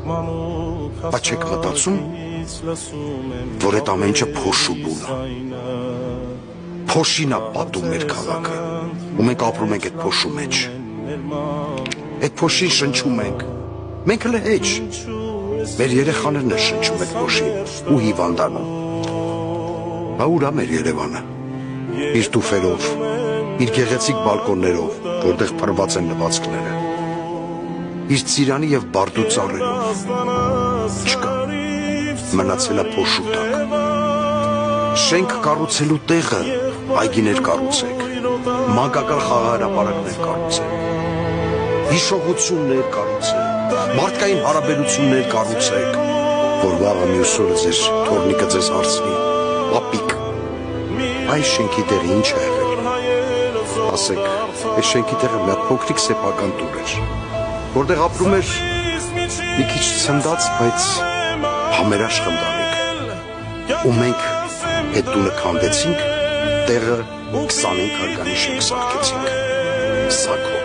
Բայց չեք մտածում, որ այդ ամեն ինչը փոշու բուն է։ Փոշին է պատում մեր քաղաքը, ու մենք ապրում ենք այդ փոշու մեջ։ Այդ փոշին շնչում ենք, մենք հլը հեչ։ Մեր երեխաներն են շնչում այդ փոշին ու հիվանդանում։ Բա ուր է մեր Երևանը։ Իր տուֆերով, իր գեղեցիկ բալկոններով, որտեղ փռված են լվացքները, իր ծիրանի եւ բարդու ծառերով, չկա, մնացել է փոշու տակ։ Շենք կառուցելու տեղը այգիներ կառուցեք, մանկական խաղահրապարակներ կառուցեք, հիշողություններ կառուցեք, մարդկային հարաբերություններ կառուցեք, որ վաղը մյուս օրը ձեր թորնիկը ձեզ հարցնի, պապիկ, այս շենքի տեղը ինչ է եղել։ Ասեք, այս շենքի տեղը մի հատ փոքրիկ սեփական տուր էր, որտեղ ապրում էր մի քիչ ցնդած, բայց համերաշխ ընտանիք։ Ու մենք այդ տունը քանդեցինք, տեղը 25 հարկանի շենք սարքեցինք։ Սա